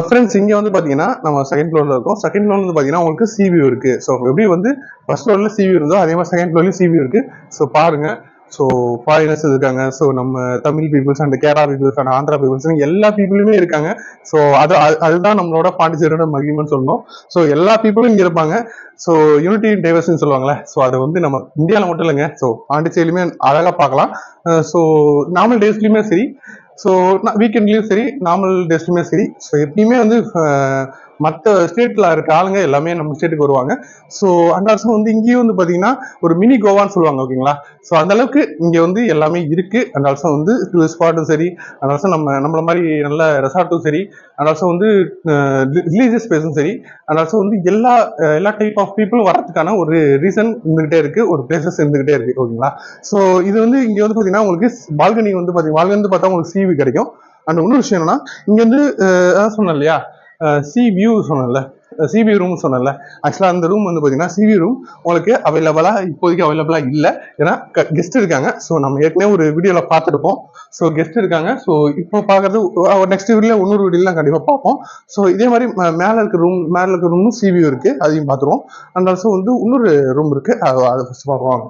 Friends இங்கே வந்து பார்த்தீங்கன்னா நம்ம செகண்ட் ஃப்ளோரில் இருக்கோம். செகண்ட் ஃப்ளோர் வந்து பார்த்தீங்கன்னா உங்களுக்கு சிவியூ இருக்குது. ஸோ எப்படி வந்து ஃபர்ஸ்ட் ஃப்ளோரில் சிவியூ இருந்தோ அதே மாதிரி செகண்ட் ஃப்ளோர்லேயும் சிவியூ இருக்குது. ஸோ பாருங்கள். ஸோ ஃபாரினர்ஸ் இருக்காங்க. ஸோ நம்ம Tamil peoples and Kerala peoples and Andhra peoples எல்லா பீப்புளுமே இருக்காங்க. ஸோ அதுதான் நம்மளோட பாண்டிச்சேரியோட மகிமைன்னு சொல்லணும். ஸோ எல்லா பீப்புளும் இங்கே இருப்பாங்க. ஸோ யூனிட்டி இன் டைவர்சிட்டின்னு சொல்லுவாங்களே. ஸோ அது வந்து நம்ம இந்தியாவில் மட்டும் இல்லைங்க. ஸோ பாண்டிச்சேரியிலுமே அழகாக பார்க்கலாம். ஸோ நார்மல் டேஸ்லையுமே சரி, ஸோ வீக்கெண்ட்லேயும் சரி, நார்மல் டேஸ்லையுமே சரி, ஸோ எப்பயுமே வந்து மற்ற ஸ்டேட்டில் இருக்க ஆளுங்க எல்லாமே நம்ம ஸ்டேட்டுக்கு வருவாங்க. ஸோ அந்த அரசு வந்து இங்கேயும் வந்து பார்த்தீங்கன்னா ஒரு மினி கோவான்னு சொல்லுவாங்க. ஓகேங்களா. ஸோ அந்த அளவுக்கு இங்கே வந்து எல்லாமே இருக்கு. அந்த அரசு வந்து டூரிஸ்ட் ஸ்பாட்டும் சரி, அந்த அரசு நம்மள மாதிரி நல்ல ரெசார்ட்டும் சரி, அந்த அரசு வந்து ரிலீஜியஸ் பிளேஸும் சரி, அந்த அரசு வந்து எல்லா டைப் ஆஃப் பீப்புளும் வரதுக்கான ஒரு ரீசன் இருந்துகிட்டே இருக்கு, ஒரு பிளேசஸ் இருந்துகிட்டே இருக்கு. ஓகேங்களா. ஸோ இது வந்து இங்க வந்து பாத்தீங்கன்னா உங்களுக்கு பால்கனி வந்து பால்கனி வந்து பார்த்தா உங்களுக்கு சிவி கிடைக்கும். அண்ட் இன்னொரு விஷயம் என்னன்னா இங்க வந்து சொன்னேன் இல்லையா, சி வியூ சொன்னேன்ல, சிபி ரூம் சொன்னேன்ல. ஆக்சுவலா அந்த ரூம் வந்து பாத்தீங்கன்னா சிவி ரூம் உங்களுக்கு இப்போதைக்கு அவைலபிளா இல்லை. ஏன்னா கெஸ்ட் இருக்காங்க. ஸோ நம்ம ஏற்கனவே ஒரு வீடியோல பார்த்துருப்போம். ஸோ கெஸ்ட் இருக்காங்க. ஸோ இப்போ பார்க்கறது நெக்ஸ்ட் வீடியோல இன்னொரு வீடியோலாம் கண்டிப்பா பார்ப்போம். ஸோ இதே மாதிரி மேல இருக்க ரூமும் சிவியூ இருக்கு, அதையும் பார்த்துருவோம். அண்ட் ஆல்சோ வந்து இன்னொரு ரூம் இருக்கு, அதை ஃபர்ஸ்ட் பார்ப்போம்.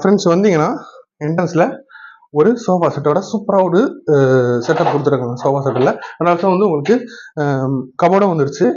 ஃப்ரெண்ட்ஸ் வந்தீங்கன்னா என்ட்ரன்ஸ்ல ஒரு சோஃபா செட்டோட சூப்பரா ஒரு செட்டப் கொடுத்துருக்காங்க. சோஃபா செட்டில் அதனால வந்து உங்களுக்கு கபோர்டும் வந்துருச்சு.